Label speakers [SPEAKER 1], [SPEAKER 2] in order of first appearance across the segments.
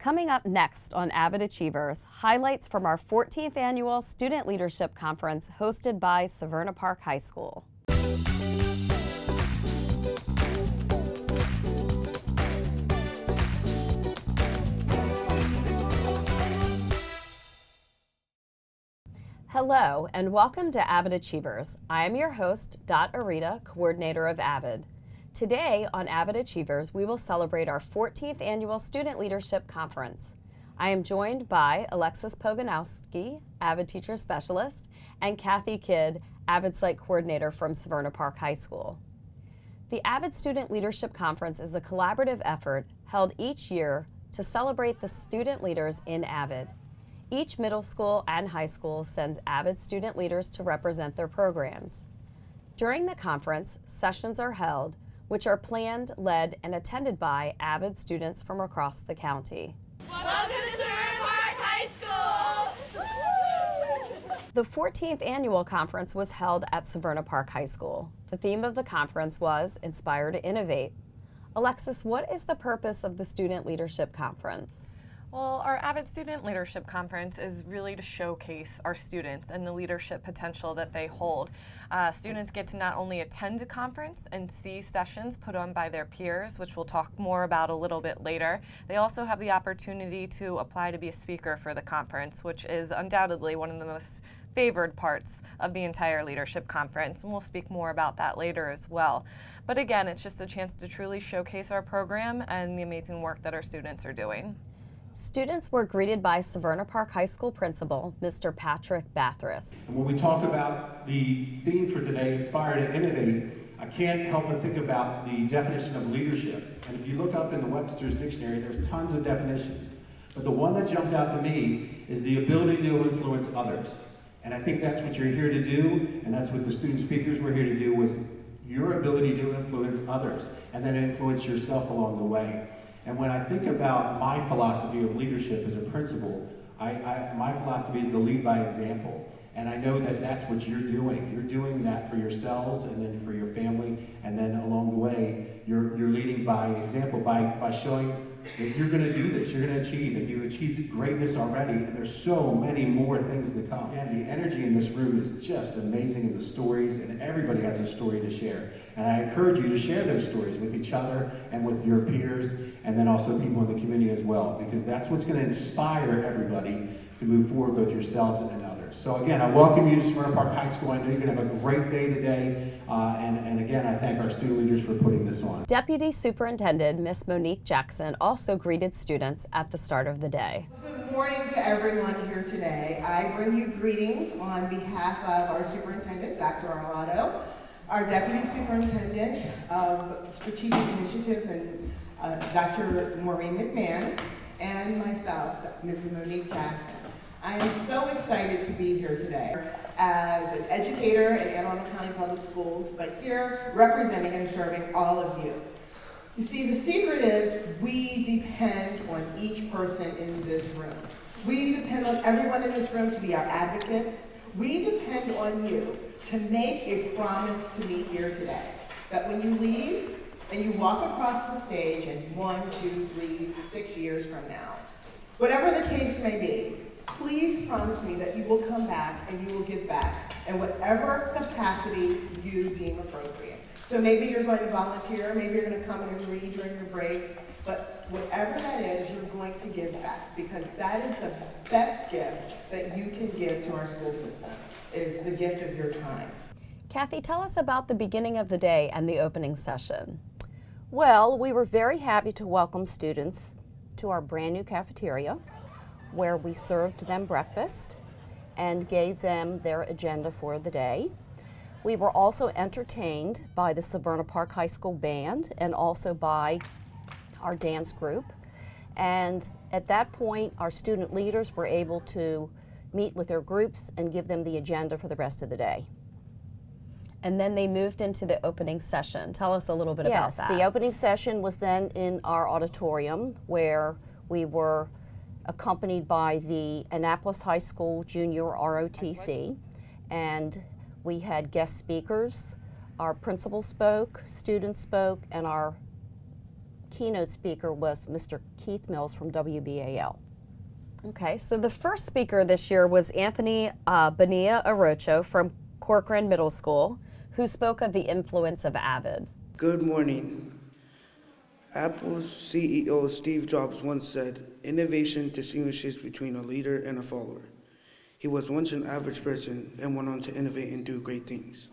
[SPEAKER 1] Coming up next on Avid Achievers, highlights from our 14th Annual Student Leadership Conference hosted by Severna Park High School. Hello and welcome to Avid Achievers. I am your host, Dot Arita, coordinator of Avid. Today on Avid Achievers, we will celebrate our 14th Annual Student Leadership Conference. I am joined by Alexis Poganowski, Avid Teacher Specialist, and Kathy Kidd, Avid Site Coordinator from Severna Park High School. The Avid Student Leadership Conference is a collaborative effort held each year to celebrate the student leaders in Avid. Each middle school and high school sends Avid student leaders to represent their programs. During the conference, sessions are held, which are planned, led, and attended by Avid students from across the county.
[SPEAKER 2] Welcome to Severna Park High School!
[SPEAKER 1] The 14th annual conference was held at Severna Park High School. The theme of the conference was Inspire to Innovate. Alexis, what is the purpose of the Student Leadership Conference?
[SPEAKER 3] Well, our Avid Student Leadership Conference is really to showcase our students and the leadership potential that they hold. Students get to not only attend a conference and see sessions put on by their peers, which we'll talk more about a little bit later, they also have the opportunity to apply to be a speaker for the conference, which is undoubtedly one of the most favored parts of the entire leadership conference, and we'll speak more about that later as well. But again, it's just a chance to truly showcase our program and the amazing work that our students are doing.
[SPEAKER 1] Students were greeted by Severna Park High School Principal, Mr. Patrick Bathurst.
[SPEAKER 4] And when we talk about the theme for today, Inspire to Innovate, I can't help but think about the definition of leadership. And if you look up in the Webster's Dictionary, there's tons of definitions. But the one that jumps out to me is the ability to influence others. And I think that's what you're here to do, and that's what the student speakers were here to do, was your ability to influence others, and then influence yourself along the way. And when I think about my philosophy of leadership as a principal, my philosophy is to lead by example. And I know that that's what you're doing. You're doing that for yourselves and then for your family, and then along the way, you're leading by example, by showing that you're going to do this, you're going to achieve it. You achieved greatness already, and there's so many more things to come. And the energy in this room is just amazing, and the stories, and everybody has a story to share. And I encourage you to share those stories with each other and with your peers, and then also people in the community as well, because that's what's going to inspire everybody to move forward, both yourselves and others. So again, I welcome you to Severna Park High School. I know you're going to have a great day today, and again, I thank our student leaders for putting this on. Deputy Superintendent Miss Monique Jackson also greeted students at the start of the day.
[SPEAKER 5] Good morning to everyone here today. I bring you greetings on behalf of our superintendent, Dr. Arlotto, our deputy superintendent of strategic initiatives, and Dr. Maureen McMahon, and myself, Mrs. Monique Jackson. I am so excited to be here today as an educator in Anne Arundel County Public Schools, but here representing and serving all of you. You see, the secret is we depend on each person in this room. We depend on everyone in this room to be our advocates. We depend on you to make a promise to me here today, that when you leave and you walk across the stage in 1, 2, 3, 6 years from now, whatever the case may be, please promise me that you will come back and you will give back in whatever capacity you deem appropriate. So maybe you're going to volunteer, maybe you're going to come in and read during your breaks, but whatever that is, you're going to give back, because that is the best gift that you can give to our school system, is the gift of your time.
[SPEAKER 1] Kathy, tell us about the beginning of the day and the opening session.
[SPEAKER 6] Well, we were very happy to welcome students to our brand new cafeteria, where we served them breakfast and gave them their agenda for the day. We were also entertained by the Severna Park High School Band and also by our dance group. And at that point, our student leaders were able to meet with their groups and give them the agenda for the rest of the day.
[SPEAKER 1] And then they moved into the opening session. Tell us a little bit about that.
[SPEAKER 6] Yes, the opening session was then in our auditorium, where we were accompanied by the Annapolis High School Junior ROTC, and we had guest speakers. Our principal spoke, students spoke, and our keynote speaker was Mr. Keith Mills from WBAL.
[SPEAKER 1] Okay, so the first speaker this year was Anthony Bonilla Arocho from Corcoran Middle School, who spoke of the influence of Avid.
[SPEAKER 7] Good morning. Apple's CEO Steve Jobs once said, "Innovation distinguishes between a leader and a follower." He was once an average person and went on to innovate and do great things.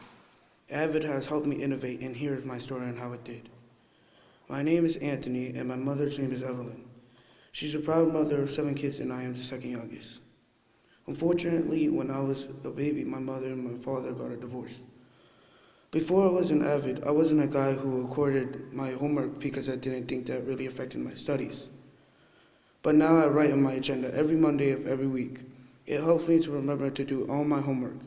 [SPEAKER 7] Avid has helped me innovate, and here is my story on how it did. My name is Anthony, and my mother's name is Evelyn. She's a proud mother of 7 kids, and I am the second youngest. Unfortunately, when I was a baby, my mother and my father got a divorce. Before I was an Avid, I wasn't a guy who recorded my homework because I didn't think that really affected my studies. But now I write on my agenda every Monday of every week. It helps me to remember to do all my homework.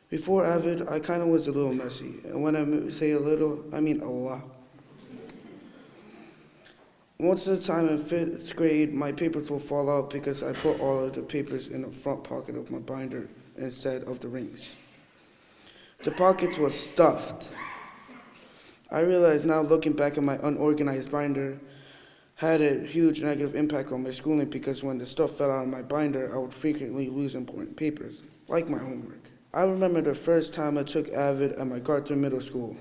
[SPEAKER 7] Before Avid, I kind of was a little messy, and when I say a little, I mean a lot. Most of the time in 5th grade, my papers will fall out because I put all of the papers in the front pocket of my binder instead of the rings. The pockets were stuffed. I realize now, looking back at my unorganized binder, had a huge negative impact on my schooling because when the stuff fell out of my binder, I would frequently lose important papers, like my homework. I remember the first time I took Avid at my MacArthur Middle School.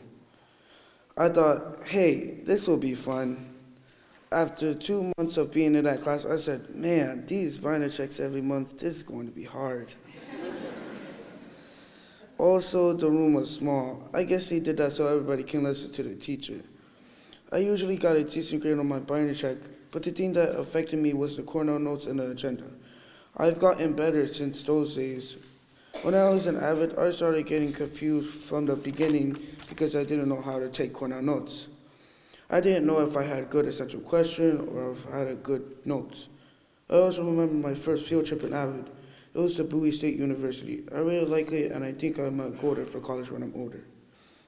[SPEAKER 7] I thought, hey, this will be fun. After 2 months of being in that class, I said, man, these binder checks every month, this is going to be hard. Also, the room was small. I guess they did that so everybody can listen to the teacher. I usually got a decent grade on my binder check, but the thing that affected me was the Cornell notes and the agenda. I've gotten better since those days. When I was an Avid, I started getting confused from the beginning because I didn't know how to take Cornell notes. I didn't know if I had good essential question or if I had good notes. I also remember my first field trip in Avid. It was to Bowie State University. I really like it, and I think I might go there for college when I'm older.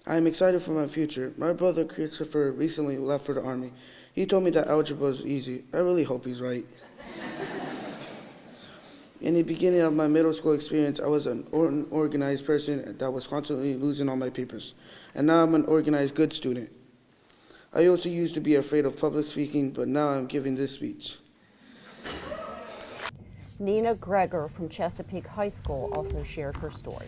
[SPEAKER 7] I am excited for my future. My brother Christopher recently left for the Army. He told me that algebra is easy. I really hope he's right. In the beginning of my middle school experience, I was an unorganized person that was constantly losing all my papers. And now I'm an organized, good student. I also used to be afraid of public speaking, but now I'm giving this speech.
[SPEAKER 6] Nina Greger from Chesapeake High School also shared her story.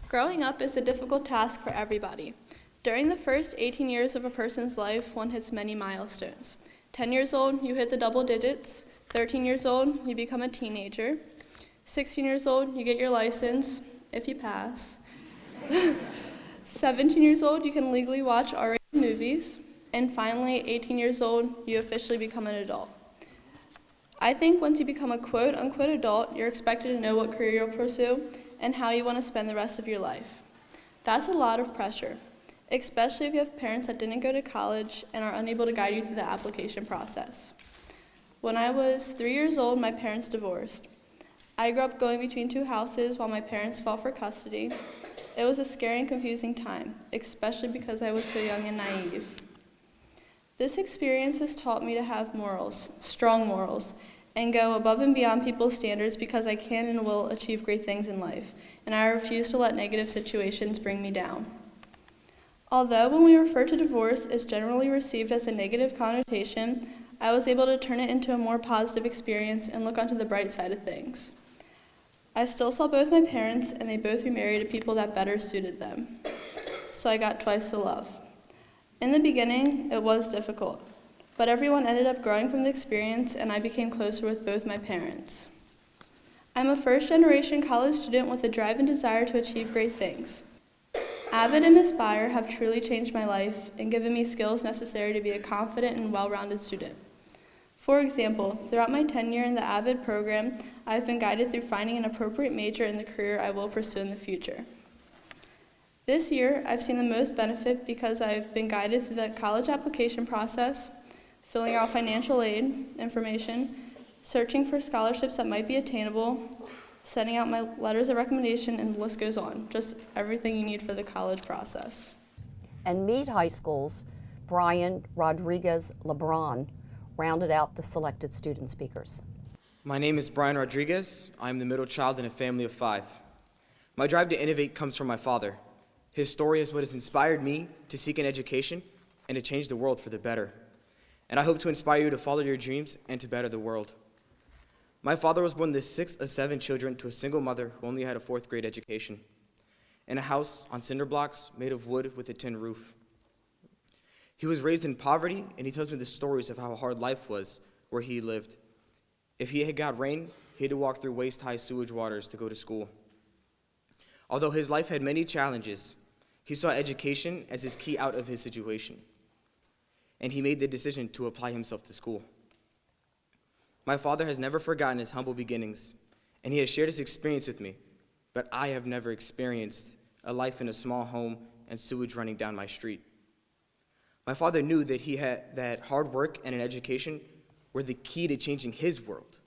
[SPEAKER 8] Growing up is a difficult task for everybody. During the first 18 years of a person's life, one hits many milestones. 10 years old, you hit the double digits. 13 years old, you become a teenager. 16 years old, you get your license, if you pass. 17 years old, you can legally watch R-rated movies. And finally, 18 years old, you officially become an adult. I think once you become a quote-unquote adult, you're expected to know what career you'll pursue and how you want to spend the rest of your life. That's a lot of pressure, especially if you have parents that didn't go to college and are unable to guide you through the application process. When I was 3 years old, my parents divorced. I grew up going between 2 houses while my parents fought for custody. It was a scary and confusing time, especially because I was so young and naive. This experience has taught me to have morals, strong morals, and go above and beyond people's standards because I can and will achieve great things in life, and I refuse to let negative situations bring me down. Although when we refer to divorce, it's generally received as a negative connotation, I was able to turn it into a more positive experience and look onto the bright side of things. I still saw both my parents, and they both remarried to people that better suited them. So I got twice the love. In the beginning, it was difficult, but everyone ended up growing from the experience, and I became closer with both my parents. I'm a first-generation college student with a drive and desire to achieve great things. Avid and Aspire have truly changed my life and given me skills necessary to be a confident and well-rounded student. For example, throughout my tenure in the Avid program, I've been guided through finding an appropriate major in the career I will pursue in the future. This year, I've seen the most benefit because I've been guided through the college application process, filling out financial aid information, searching for scholarships that might be attainable, sending out my letters of recommendation, and the list goes on. Just everything you need for the college process.
[SPEAKER 6] And Meade High School's Brian Rodriguez LeBron rounded out the selected student speakers.
[SPEAKER 9] My name is Brian Rodriguez. I'm the middle child in a family of 5. My drive to innovate comes from my father. His story is what has inspired me to seek an education and to change the world for the better. and I hope to inspire you to follow your dreams and to better the world. My father was born the 6th of 7 children to a single mother who only had a 4th grade education, in a house on cinder blocks made of wood with a tin roof. He was raised in poverty, and he tells me the stories of how hard life was where he lived. If he had got rain, he had to walk through waist-high sewage waters to go to school. Although his life had many challenges, he saw education as his key out of his situation, and he made the decision to apply himself to school. My father has never forgotten his humble beginnings, and he has shared his experience with me, but I have never experienced a life in a small home and sewage running down my street. My father knew that hard work and an education were the key to changing his world.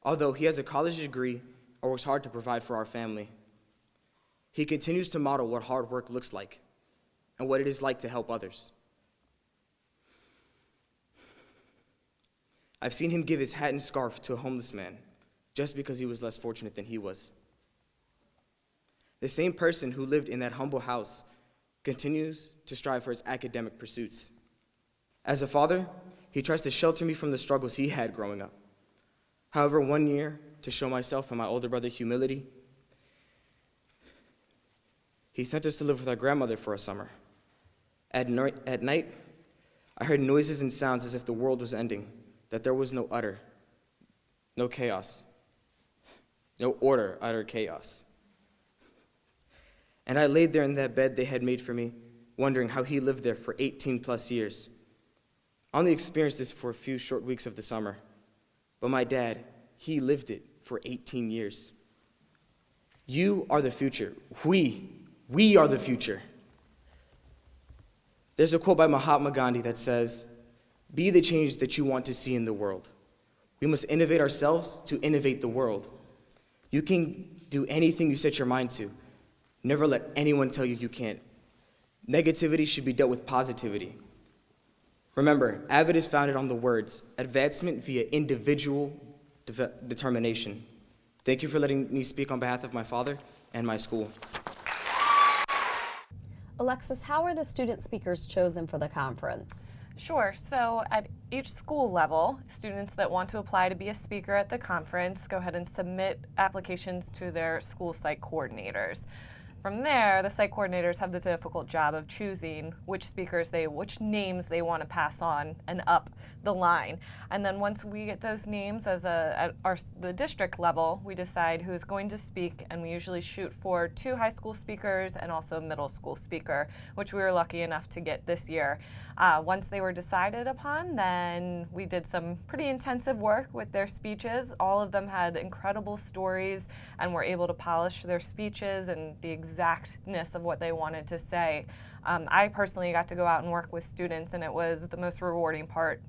[SPEAKER 9] Although he has a college degree or works hard to provide for our family, he continues to model what hard work looks like and what it is like to help others. I've seen him give his hat and scarf to a homeless man just because he was less fortunate than he was. The same person who lived in that humble house continues to strive for his academic pursuits. As a father, he tries to shelter me from the struggles he had growing up. However, one year, to show myself and my older brother humility, he sent us to live with our grandmother for a summer. At night, I heard noises and sounds as if the world was ending, that there was no chaos, no order, utter chaos. And I laid there in that bed they had made for me, wondering how he lived there for 18 plus years. I only experienced this for a few short weeks of the summer, but my dad, he lived it for 18 years. You are the future. We are the future. There's a quote by Mahatma Gandhi that says, "Be the change that you want to see in the world." We must innovate ourselves to innovate the world. You can do anything you set your mind to. Never let anyone tell you you can't. Negativity should be dealt with positivity. Remember, Avid is founded on the words, advancement via individual determination. Thank you for letting me speak on behalf of my father and my school.
[SPEAKER 1] Alexis, how are the student speakers chosen for the conference?
[SPEAKER 3] Sure. So at each school level, students that want to apply to be a speaker at the conference go ahead and submit applications to their school site coordinators. From there, the site coordinators have the difficult job of choosing which names they want to pass on and up the line. And then once we get those names at the district level, we decide who is going to speak, and we usually shoot for 2 high school speakers and also a middle school speaker, which we were lucky enough to get this year. Once they were decided upon, then we did some pretty intensive work with their speeches. All of them had incredible stories and were able to polish their speeches and the exactness of what they wanted to say. I personally got to go out and work with students, and it was the most rewarding part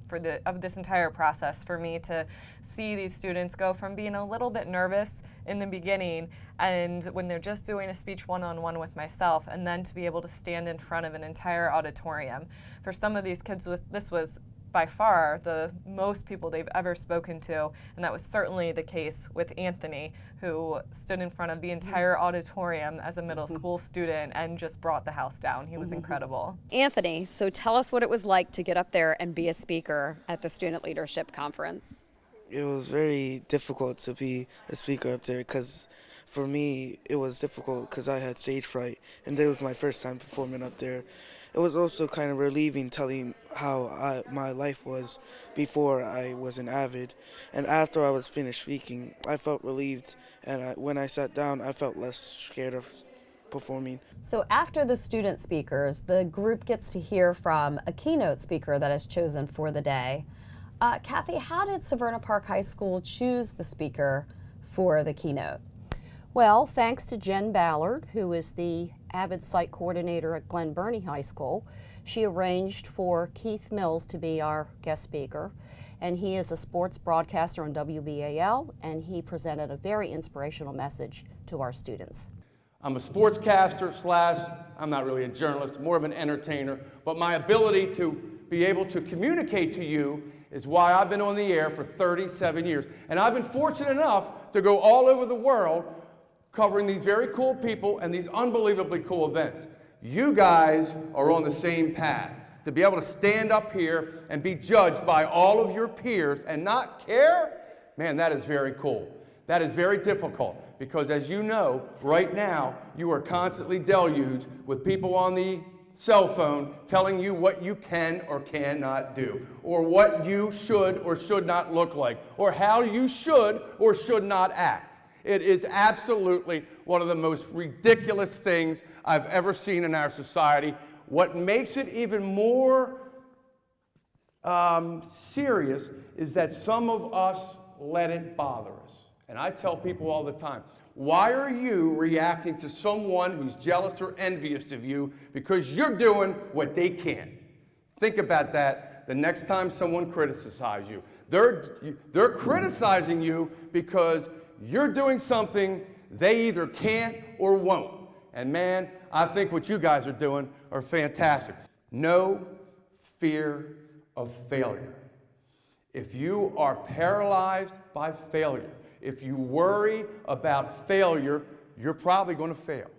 [SPEAKER 3] of this entire process for me to see these students go from being a little bit nervous in the beginning and when they're just doing a speech one-on-one with myself, and then to be able to stand in front of an entire auditorium. For some of these kids, this was by far the most people they've ever spoken to, and that was certainly the case with Anthony, who stood in front of the entire auditorium as a middle school student and just brought the house down. He was incredible.
[SPEAKER 1] Anthony, so tell us what it was like to get up there and be a speaker at the Student Leadership Conference.
[SPEAKER 7] It was very difficult to be a speaker up there because for me it was difficult because I had stage fright, and it was my first time performing up there. It was also kind of relieving telling how my life was before I was an Avid, and after I was finished speaking, I felt relieved, and when I sat down, I felt less scared of performing.
[SPEAKER 1] So after the student speakers, the group gets to hear from a keynote speaker that is chosen for the day. Kathy, how did Severna Park High School choose the speaker for the keynote?
[SPEAKER 6] Well, thanks to Jen Ballard, who is the Avid Site Coordinator at Glen Burnie High School. She arranged for Keith Mills to be our guest speaker, and he is a sports broadcaster on WBAL, and he presented a very inspirational message to our students.
[SPEAKER 10] I'm a sportscaster / I'm not really a journalist, more of an entertainer, but my ability to be able to communicate to you is why I've been on the air for 37 years. And I've been fortunate enough to go all over the world covering these very cool people and these unbelievably cool events. You guys are on the same path. to be able to stand up here and be judged by all of your peers and not care, man, that is very cool. That is very difficult because, as you know, right now you are constantly deluged with people on the cell phone telling you what you can or cannot do, or what you should or should not look like, or how you should or should not act. It is absolutely one of the most ridiculous things I've ever seen in our society. What makes it even more serious is that some of us let it bother us. And I tell people all the time, why are you reacting to someone who's jealous or envious of you because you're doing what they can't? Think about that the next time someone criticizes you. They're criticizing you because you're doing something they either can't or won't. And man, I think what you guys are doing are fantastic. No fear of failure. If you are paralyzed by failure, if you worry about failure, you're probably going to fail.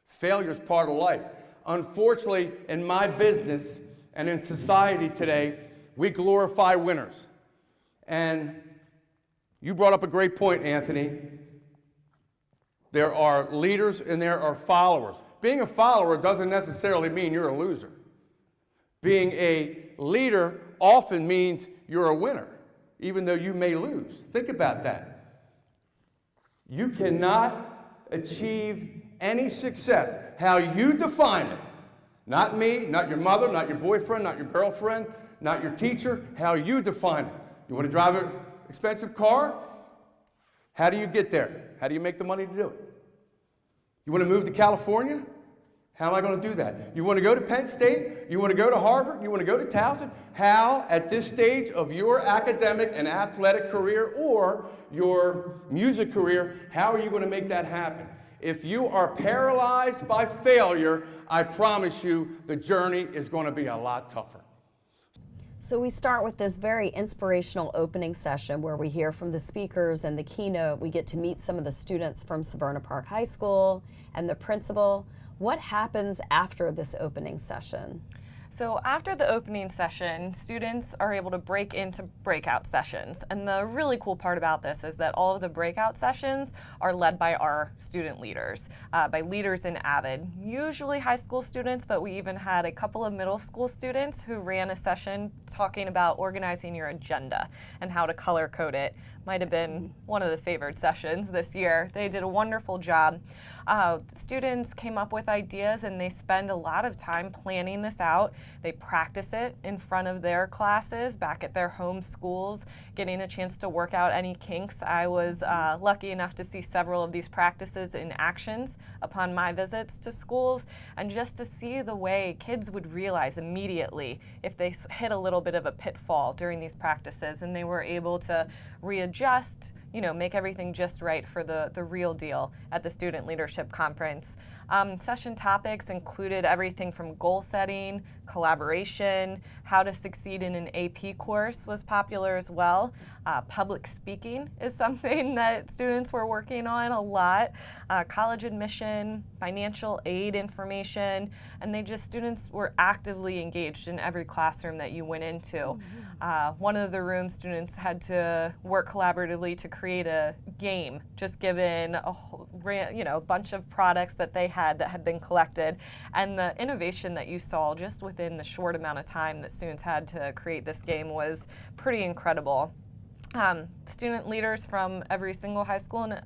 [SPEAKER 10] Failure is part of life. Unfortunately, in my business and in society today, we glorify winners. And you brought up a great point, Anthony. There are leaders and there are followers. Being a follower doesn't necessarily mean you're a loser. Being a leader often means you're a winner, even though you may lose. Think about that. You cannot achieve any success how you define it. Not me, not your mother, not your boyfriend, not your girlfriend, not your teacher, how you define it. You want to drive an expensive car? How do you get there? How do you make the money to do it? You want to move to California? How am I going to do that? You want to go to Penn State? You want to go to Harvard? You want to go to Towson? How, at this stage of your academic and athletic career or your music career, how are you going to make that happen? If you are paralyzed by failure, I promise you the journey is going to be a lot tougher.
[SPEAKER 1] So we start with this very inspirational opening session where we hear from the speakers and the keynote. We get to meet some of the students from Severna Park High School and the principal. What happens after this opening session?
[SPEAKER 3] So after the opening session, students are able to break into breakout sessions. And the really cool part about this is that all of the breakout sessions are led by our student leaders, by leaders in Avid, usually high school students, but we even had a couple of middle school students who ran a session talking about organizing your agenda and how to color code it. Might have been one of the favored sessions this year. They did a wonderful job. Students came up with ideas and they spend a lot of time planning this out. They practice it in front of their classes back at their home schools, getting a chance to work out any kinks. I was lucky enough to see several of these practices in actions upon my visits to schools, and just to see the way kids would realize immediately if they hit a little bit of a pitfall during these practices, and they were able to readjust, make everything just right for the real deal at the Student Leadership Conference. Session topics included everything from goal setting, collaboration, how to succeed in an AP course was popular as well. Public speaking is something that students were working on a lot. College admission, financial aid information, and students were actively engaged in every classroom that you went into. One of the rooms, students had to work collaboratively to create a game, just given a bunch of products that they had that had been collected, and the innovation that you saw just within the short amount of time that students had to create this game was pretty incredible. Student leaders from every single high school and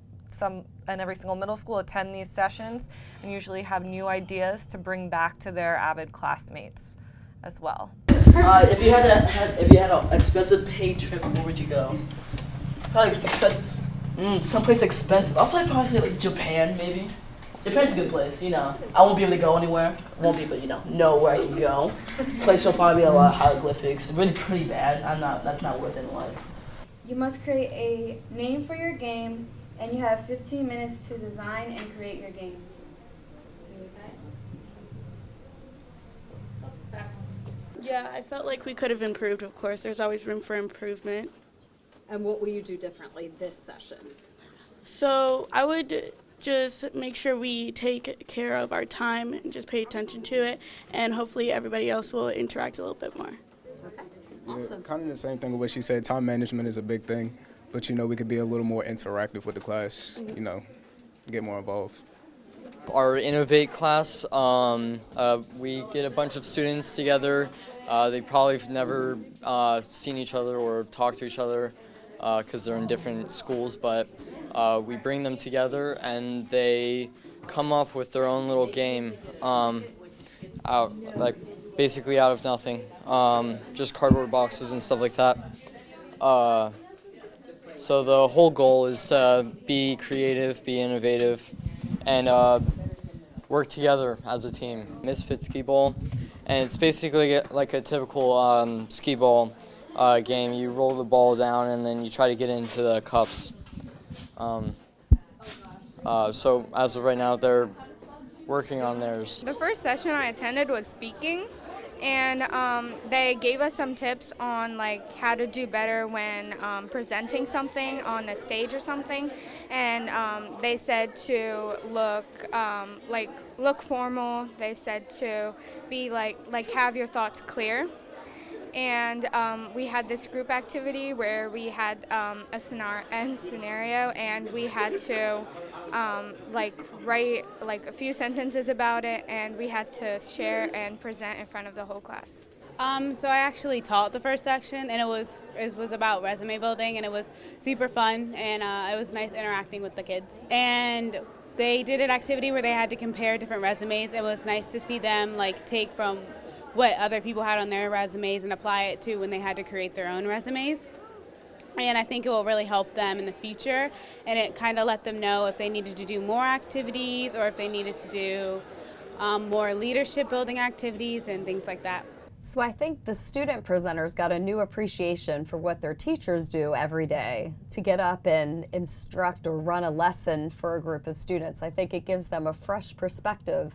[SPEAKER 3] every single middle school attend these sessions and usually have new ideas to bring back to their Avid classmates as well.
[SPEAKER 11] If you had an expensive paid trip, where would you go? Probably someplace expensive. I'll probably say like Japan, maybe. Japan's a good place, I won't be able to go anywhere. Won't be able to, know where I can go. Place will probably be a lot of hieroglyphics. Really pretty bad. That's not worth it in life.
[SPEAKER 12] You must create a name for your game, and you have 15 minutes to design and create your game. See that?
[SPEAKER 13] Yeah, I felt like we could have improved, of course. There's always room for improvement.
[SPEAKER 1] And what will you do differently this session?
[SPEAKER 13] So I would just make sure we take care of our time and just pay attention to it, and hopefully everybody else will interact a little bit more.
[SPEAKER 1] Awesome.
[SPEAKER 14] Yeah, kind of the same thing with what she said. Time management is a big thing, but we could be a little more interactive with the class, get more involved.
[SPEAKER 15] Our Innovate class, we get a bunch of students together. They probably have never seen each other or talked to each other because they're in different schools, but we bring them together and they come up with their own little game basically out of nothing, just cardboard boxes and stuff like that. So the whole goal is to be creative, be innovative, and work together as a team. Misfit skee ball, and it's basically like a typical skee ball game. You roll the ball down and then you try to get into the cups. So as of right now, they're working on theirs.
[SPEAKER 16] The first session I attended was speaking, and they gave us some tips on like how to do better when presenting something on a stage or something, and they said to look formal. They said to be like have your thoughts clear. And we had this group activity where we had a scenario, and we had to write a few sentences about it, and we had to share and present in front of the whole class.
[SPEAKER 17] So I actually taught the first section, and it was about resume building, and it was super fun, and it was nice interacting with the kids. And they did an activity where they had to compare different resumes. It was nice to see them take from what other people had on their resumes and apply it to when they had to create their own resumes. And I think it will really help them in the future, and it kind of let them know if they needed to do more activities or if they needed to do more leadership building activities and things like that.
[SPEAKER 1] So I think the student presenters got a new appreciation for what their teachers do every day to get up and instruct or run a lesson for a group of students. I think it gives them a fresh perspective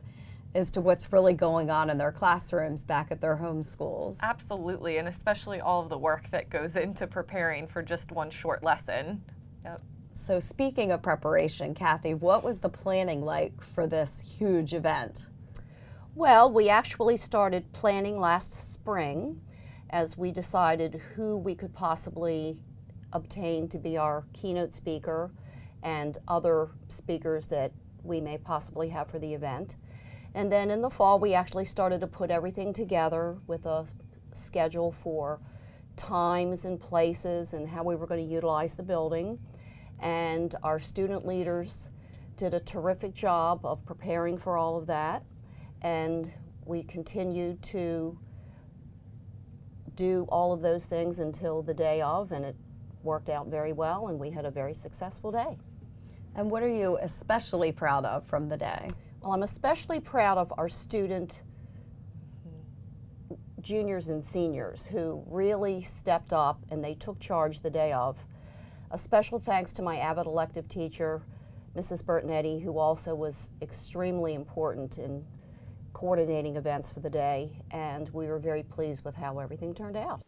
[SPEAKER 1] as to what's really going on in their classrooms back at their home schools.
[SPEAKER 3] Absolutely, and especially all of the work that goes into preparing for just one short lesson. Yep.
[SPEAKER 1] So speaking of preparation, Kathy, what was the planning like for this huge event?
[SPEAKER 6] Well, we actually started planning last spring as we decided who we could possibly obtain to be our keynote speaker and other speakers that we may possibly have for the event. And then in the fall, we actually started to put everything together with a schedule for times and places and how we were going to utilize the building. And our student leaders did a terrific job of preparing for all of that. And we continued to do all of those things until the day of, and it worked out very well, and we had a very successful day.
[SPEAKER 1] And what are you especially proud of from the day?
[SPEAKER 6] Well, I'm especially proud of our student juniors and seniors who really stepped up and they took charge the day of. A special thanks to my Avid elective teacher, Mrs. Bertinetti, who also was extremely important in coordinating events for the day, and we were very pleased with how everything turned out.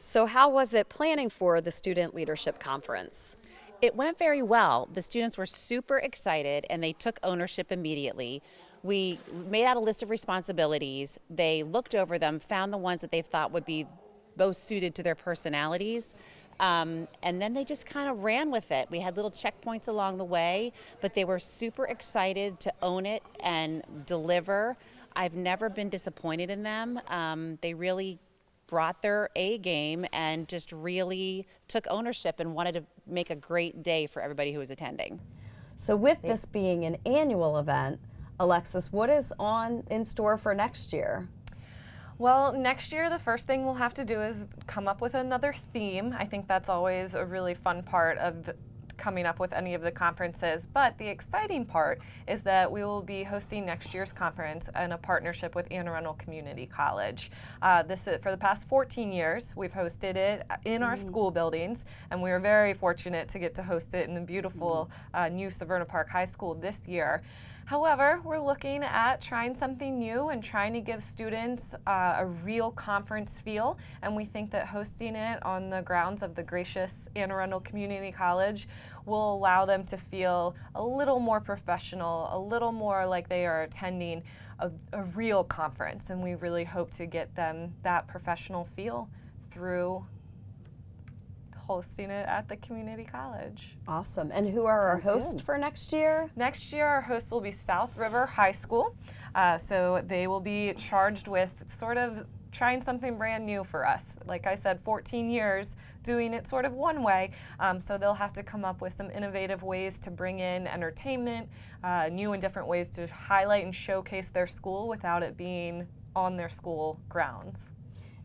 [SPEAKER 1] So how was it planning for the Student Leadership Conference?
[SPEAKER 18] It went very well. The students were super excited and they took ownership immediately. We made out a list of responsibilities. They looked over them, found the ones that they thought would be most suited to their personalities, and then they just kind of ran with it. We had little checkpoints along the way, but they were super excited to own it and deliver. I've never been disappointed in them. They really brought their A game and just really took ownership and wanted to make a great day for everybody who was attending.
[SPEAKER 1] So with this being an annual event, Alexis, what is in store for next year?
[SPEAKER 3] Well, next year, the first thing we'll have to do is come up with another theme. I think that's always a really fun part of coming up with any of the conferences. But the exciting part is that we will be hosting next year's conference in a partnership with Anne Arundel Community College. This is, for the past 14 years, we've hosted it in our school buildings, and we are very fortunate to get to host it in the beautiful new Severna Park High School this year. However, we're looking at trying something new and trying to give students a real conference feel, and we think that hosting it on the grounds of the gracious Anne Arundel Community College will allow them to feel a little more professional, a little more like they are attending a real conference, and we really hope to get them that professional feel through hosting it at the community college.
[SPEAKER 1] Awesome. And who are our hosts for next year?
[SPEAKER 3] Next year, our host will be South River High School. So they will be charged with sort of trying something brand new for us. Like I said, 14 years doing it sort of one way. So they'll have to come up with some innovative ways to bring in entertainment, new and different ways to highlight and showcase their school without it being on their school grounds.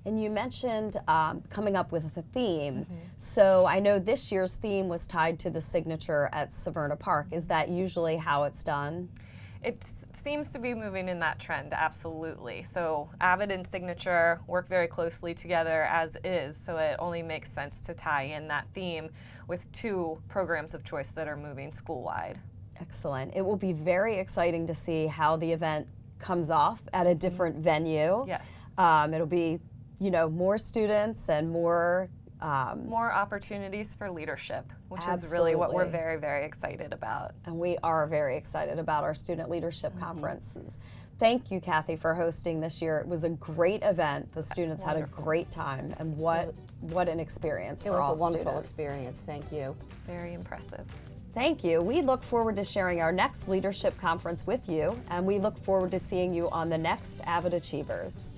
[SPEAKER 1] And you mentioned coming up with a theme. So I know this year's theme was tied to the signature at Severna Park. Is that usually how it's done?
[SPEAKER 3] It seems to be moving in that trend, absolutely. So Avid and Signature work very closely together as is, so it only makes sense to tie in that theme with two programs of choice that are moving school-wide.
[SPEAKER 1] Excellent. It will be very exciting to see how the event comes off at a different venue.
[SPEAKER 3] Yes.
[SPEAKER 1] It'll be, you know, more students and more
[SPEAKER 3] opportunities for leadership, which is really what we're very, very excited about.
[SPEAKER 1] And we are very excited about our student leadership conferences. Thank you, Kathy, for hosting this year. It was a great event. The students had a great time, and what an experience for all students.
[SPEAKER 6] It was a wonderful experience. Thank you.
[SPEAKER 3] Very impressive.
[SPEAKER 1] Thank you. We look forward to sharing our next leadership conference with you, and we look forward to seeing you on the next Avid Achievers.